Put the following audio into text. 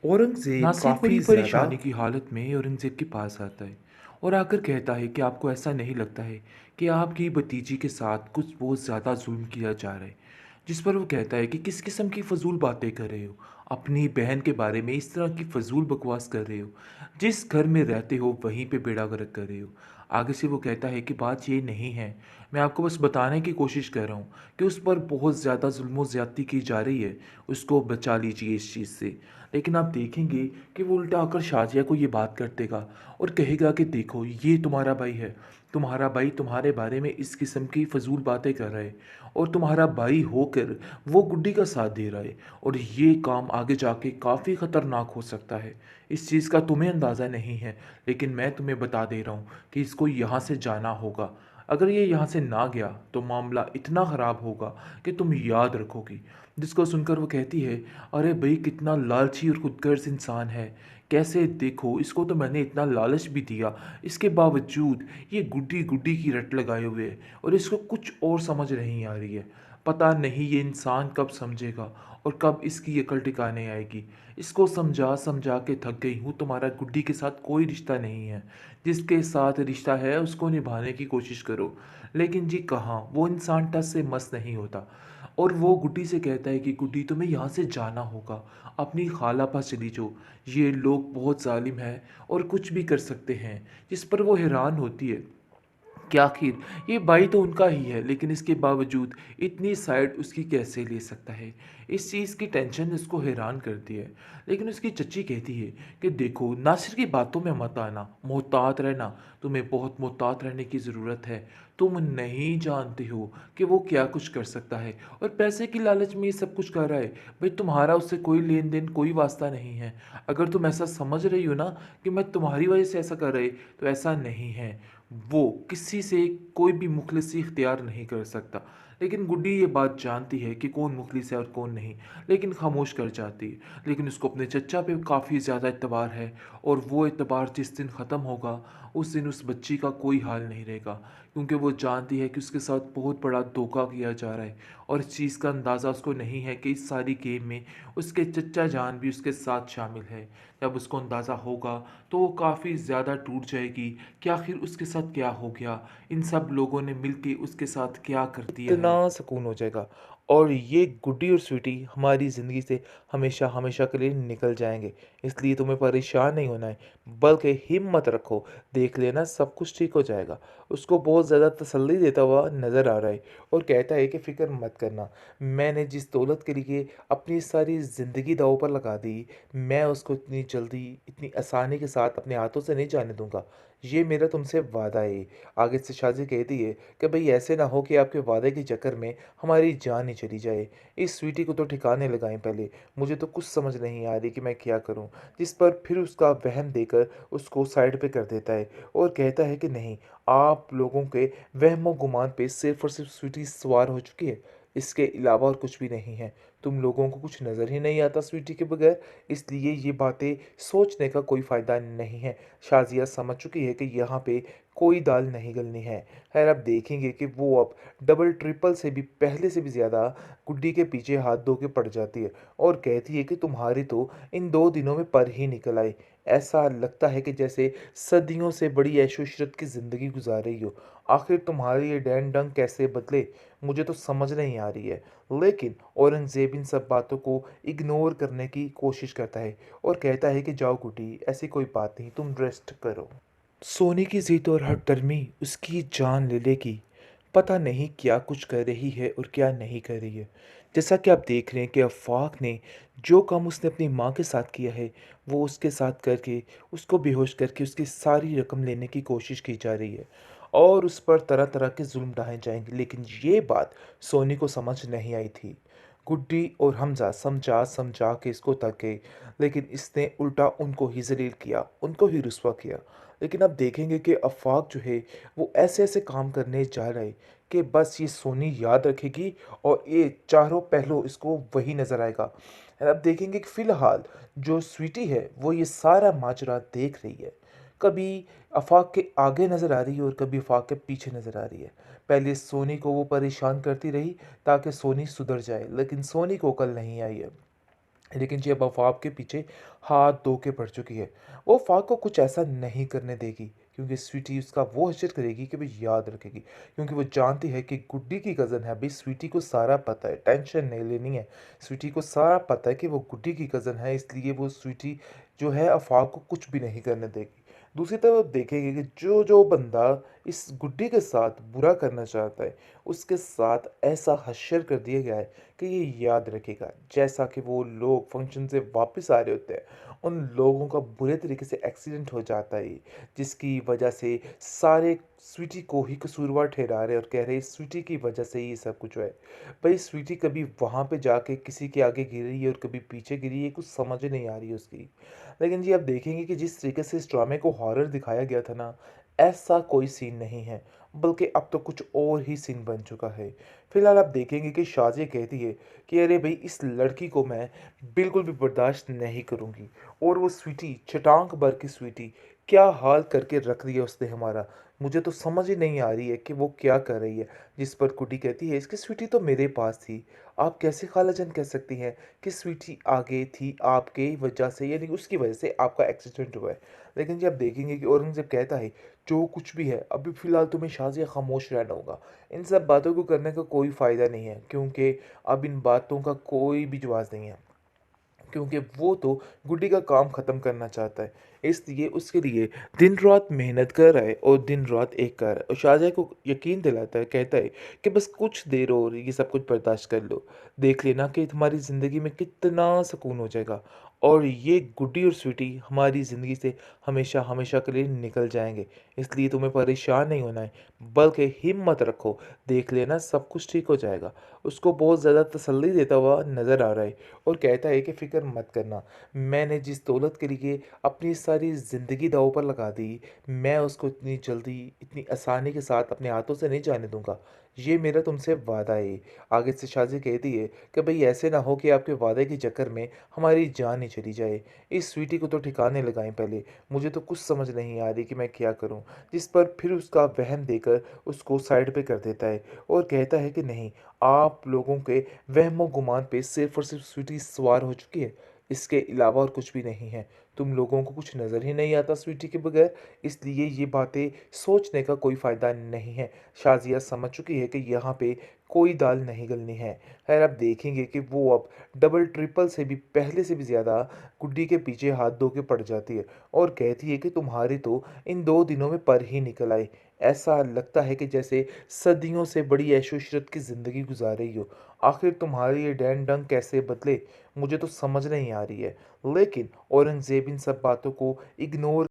औरंगज़ेब नासिर बड़ी काफ़ी ज़्यादा परेशानी की हालत में औरंगज़ेब के पास आता है और आकर कहता है कि आपको ऐसा नहीं लगता है कि आपकी भतीजी के साथ कुछ बहुत ज़्यादा जुल्म किया जा रहा है। जिस पर वो कहता है कि किस किस्म की फ़जूल बातें कर रहे हो, अपनी बहन के बारे में इस तरह की फ़जूल बकवास कर रहे हो, जिस घर में रहते हो वहीं पे बेड़ा गर्क कर रहे हो। आगे से वो कहता है कि बात ये नहीं है, मैं आपको बस बताने की कोशिश कर रहा हूँ कि उस पर बहुत ज़्यादा जुल्म व ज़्यादती की जा रही है, उसको बचा लीजिए इस चीज़ से। लेकिन आप देखेंगे कि वो उल्टा आकर शाजिया को ये बात कर देगा और कहेगा कि देखो ये तुम्हारा भाई तुम्हारे बारे में इस किस्म की फजूल बातें कर रहा है और तुम्हारा भाई होकर वो गुड्डी का साथ दे रहा है और ये काम आगे जाके काफ़ी ख़तरनाक हो सकता है। इस चीज़ का तुम्हें अंदाज़ा नहीं है, लेकिन मैं तुम्हें बता दे रहा हूँ कि इसको यहाँ से जाना होगा। अगर ये यहाँ से ना गया तो मामला इतना ख़राब होगा कि तुम याद रखोगी। जिसको सुनकर वो कहती है, अरे भाई कितना लालची और खुदगर्ज इंसान है। कैसे देखो इसको तो मैंने इतना लालच भी दिया, इसके बावजूद ये गुड्डी गुड्डी की रट लगाए हुए है और इसको कुछ और समझ नहीं आ रही है। पता नहीं ये इंसान कब समझेगा और कब इसकी अकल ठिकाने आएगी। इसको समझा समझा के थक गई हूँ, तुम्हारा गुड्डी के साथ कोई रिश्ता नहीं है। जिसके साथ रिश्ता है उसको निभाने की कोशिश करो। लेकिन जी कहाँ, वो इंसान टस से मस नहीं होता और वो गुड्डी से कहता है कि गुड्डी तुम्हें यहाँ से जाना होगा, अपनी खाला पास चली जाओ, ये लोग बहुत जालिम हैं और कुछ भी कर सकते हैं। जिस पर वो हैरान होती है कि आखिर ये भाई तो उनका ही है, लेकिन इसके बावजूद इतनी साइड उसकी कैसे ले सकता है। इस चीज़ की टेंशन इसको हैरान करती है। लेकिन उसकी चच्ची कहती है कि देखो नासिर की बातों में मत आना, मोहतात रहना, तुम्हें बहुत मोहतात रहने की ज़रूरत है। तुम नहीं जानते हो कि वो क्या कुछ कर सकता है और पैसे की लालच में ये सब कुछ कर रहा है। भाई तुम्हारा उससे कोई लेन देन कोई वास्ता नहीं है। अगर तुम ऐसा समझ रही हो ना कि मैं तुम्हारी वजह से ऐसा कर रही, तो ऐसा नहीं है। वो किसी से कोई भी मुखलिसी इख्तियार नहीं कर सकता। लेकिन गुड्डी ये बात जानती है कि कौन मुखलिस है और कौन नहीं, लेकिन खामोश कर जाती है। लेकिन उसको अपने चच्चा पे काफ़ी ज़्यादा एतबार है और वो एतबार जिस दिन ख़त्म होगा उस दिन उस बच्ची का कोई हाल नहीं रहेगा, क्योंकि वो जानती है कि उसके साथ बहुत बड़ा धोखा किया जा रहा है और इस चीज़ का अंदाज़ा उसको नहीं है कि इस सारी गेम में उसके चच्चा जान भी उसके साथ शामिल है। जब उसको अंदाज़ा होगा तो वो काफ़ी ज़्यादा टूट जाएगी कि आखिर उसके साथ क्या हो गया, इन सब लोगों ने मिलके उसके साथ क्या कर दिया है। इतना सुकून हो जाएगा और ये गुड्डी और स्वीटी हमारी ज़िंदगी से हमेशा हमेशा के लिए निकल जाएंगे। इसलिए तुम्हें परेशान नहीं होना है, बल्कि हिम्मत रखो, देख लेना सब कुछ ठीक हो जाएगा। उसको बहुत ज़्यादा तसल्ली देता हुआ नज़र आ रहा है और कहता है कि फ़िक्र मत करना, मैंने जिस दौलत के लिए अपनी सारी ज़िंदगी दांव पर लगा दी, मैं उसको इतनी जल्दी इतनी आसानी के साथ अपने हाथों से नहीं जाने दूंगा। ये मेरा तुमसे वादा है। आगे से शाजी कहती है कि भई ऐसे ना हो कि आपके वादे के चक्कर में हमारी जान ही चली जाए। इस स्वीटी को तो ठिकाने लगाएँ पहले, मुझे तो कुछ समझ नहीं आ रही कि मैं क्या करूँ? जिस पर फिर उसका वहम देकर उसको साइड पे कर देता है और कहता है कि नहीं, आप लोगों के वहमो-गुमान पे सिर्फ़ और सिर्फ़ स्वीटी सवार हो चुकी है। इसके अलावा और कुछ भी नहीं है। तुम लोगों को कुछ नज़र ही नहीं आता स्वीटी के बगैर, इसलिए ये बातें सोचने का कोई फ़ायदा नहीं है। शाज़िया समझ चुकी है कि यहाँ पे कोई दाल नहीं गलनी है। खैर अब देखेंगे कि वो अब डबल ट्रिपल से भी पहले से भी ज़्यादा गुड्डी के पीछे हाथ धो के पड़ जाती है और कहती है कि तुम्हारी तो इन 2 दिनों में पर ही निकल आई। ऐसा लगता है कि जैसे सदियों से बड़ी ऐशो-इशरत की ज़िंदगी गुज़ार रही हो। आखिर तुम्हारी ये डैन-डंग कैसे बदले, मुझे तो समझ नहीं आ रही है। लेकिन औरंगज़ेब इन सब बातों को इग्नोर करने की कोशिश करता है और कहता है कि जाओ गुड्डी, ऐसी कोई बात नहीं, तुम रेस्ट करो। सोने की ज़िद और हठधर्मी उसकी जान ले लेगी। पता नहीं क्या कुछ कर रही है और क्या नहीं कर रही है। जैसा कि आप देख रहे हैं कि आफ़ाक ने जो काम उसने अपनी माँ के साथ किया है, वो उसके साथ करके, उसको बेहोश करके उसकी सारी रकम लेने की कोशिश की जा रही है और उस पर तरह-तरह के ज़ुल्म ढाए जाएँगे। लेकिन ये बात सोनी को समझ नहीं आई थी। गुड्डी और हमज़ा समझा-समझा के इसको थक गए, लेकिन इसने उल्टा उनको ही ज़लील किया, उनको ही रुस्वा किया। लेकिन अब देखेंगे कि आफ़ाक जो है वो ऐसे-ऐसे काम करने जा रहा है कि बस ये सोनी याद रखेगी और ये चारों पहलू इसको वही नज़र आएगा। और अब देखेंगे कि फ़िलहाल जो स्वीटी है वो ये सारा माजरा देख रही है। कभी आफ़ाक के आगे नज़र आ रही है और कभी आफ़ाक के पीछे नज़र आ रही है। पहले सोनी को वो परेशान करती रही ताकि सोनी सुधर जाए, लेकिन सोनी को अकल नहीं आई है। लेकिन जी अब अफ़वाह के पीछे हाथ धो के पड़ चुकी है। वो अफ़वाह को कुछ ऐसा नहीं करने देगी, क्योंकि स्वीटी उसका वो हश्र करेगी कि वो याद रखेगी। क्योंकि वो जानती है कि गुड्डी की कज़न है, अभी स्वीटी को सारा पता है, टेंशन नहीं लेनी है। स्वीटी को सारा पता है कि वो गुड्डी की कज़न है, इसलिए वो स्वीटी जो है अफ़वाह को कुछ भी नहीं करने देगी। दूसरी तरफ देखेंगे कि जो बंदा इस गुड्डी के साथ बुरा करना चाहता है, उसके साथ ऐसा हश्र कर दिया गया है कि ये याद रखेगा। जैसा कि वो लोग फंक्शन से वापस आ रहे होते हैं, उन लोगों का बुरे तरीके से एक्सीडेंट हो जाता है, जिसकी वजह से सारे स्वीटी को ही कसूरवार ठहरा रहे हैं और कह रहे हैं स्वीटी की वजह से ही ये सब कुछ हुआ है। भाई स्वीटी कभी वहाँ पे जाके किसी के आगे गिरी है और कभी पीछे गिरी है, कुछ समझ नहीं आ रही है उसकी। लेकिन जी आप देखेंगे कि जिस तरीके से इस ड्रामे को हॉरर दिखाया गया था ना, ऐसा कोई सीन नहीं है, बल्कि अब तो कुछ और ही सीन बन चुका है। फिलहाल आप देखेंगे कि शाज़िया कहती है कि अरे भई इस लड़की को मैं बिल्कुल भी बर्दाश्त नहीं करूँगी। और वो स्वीटी, छटाक भर की स्वीटी, क्या हाल करके रख दिया उसने हमारा। मुझे तो समझ ही नहीं आ रही है कि वो क्या कर रही है। जिस पर गुड्डी कहती है इसकी स्वीटी तो मेरे पास थी। आप कैसे खालाजान कह सकती हैं कि स्वीटी आगे थी आपके वजह से, यानी उसकी वजह से आपका एक्सीडेंट हुआ है। लेकिन जब देखेंगे कि औरंगज़ेब कहता है जो कुछ भी है अभी फ़िलहाल तुम्हें शाज़िया खामोश रहना होगा। इन सब बातों को करने का कोई फ़ायदा नहीं है, क्योंकि अब इन बातों का कोई भी जवाब नहीं है। क्योंकि वो तो गुड्डी का काम ख़त्म करना चाहता है। इसलिए उसके लिए दिन-रात मेहनत कर रहा है और दिन-रात एक कर रहा है और शाहज़ाद को यकीन दिलाता है, कहता है कि बस कुछ देर और ये सब कुछ बर्दाश्त कर लो। देख लेना कि तुम्हारी ज़िंदगी में कितना सुकून हो जाएगा और ये गुड्डी और स्वीटी हमारी ज़िंदगी से हमेशा-हमेशा के लिए निकल जाएँगे। इसलिए तुम्हें परेशान नहीं होना है, बल्कि हिम्मत रखो, देख लेना सब कुछ ठीक हो जाएगा। उसको बहुत ज़्यादा तसल्ली देता हुआ नज़र आ रहा है और कहता है कि फ़िक्र मत करना, मैंने जिस दौलत के लिए अपनी सारी ज़िंदगी दाँव पर लगा दी, मैं उसको इतनी जल्दी, इतनी आसानी के साथ अपने हाथों से नहीं जाने दूँगा। ये मेरा तुमसे वादा है। आगे से शाज़ी कहती है कि भई ऐसे ना हो कि आपके वादे के चक्कर में हमारी जान ही चली जाए। इस स्वीटी को तो ठिकाने लगाएँ पहले, मुझे तो कुछ समझ नहीं आ रही कि मैं क्या करूँ? जिस पर फिर उसका वहम देकर उसको साइड पे कर देता है और कहता है कि नहीं, आप लोगों के वहमो-गुमान पे सिर्फ़ और सिर्फ़ स्वीटी सवार हो चुकी है। इसके अलावा और कुछ भी नहीं है। तुम लोगों को कुछ नज़र ही नहीं आता स्वीटी के बगैर, इसलिए ये बातें सोचने का कोई फ़ायदा नहीं है। शाज़िया समझ चुकी है कि यहाँ पे कोई दाल नहीं गलनी है। ख़ैर आप देखेंगे कि वो अब डबल ट्रिपल से भी पहले से भी ज़्यादा गुड्डी के पीछे हाथ धो के पड़ जाती है और कहती है कि तुम्हारी तो इन 2 दिनों में पर ही निकल आई। ऐसा लगता है कि जैसे सदियों से बड़ी ऐशो-इशरत की ज़िंदगी गुज़ार रही हो। आखिर तुम्हारे ये डैन-डंक कैसे बदले, मुझे तो समझ नहीं आ रही है। लेकिन औरंगज़ेब इन सब बातों को इग्नोर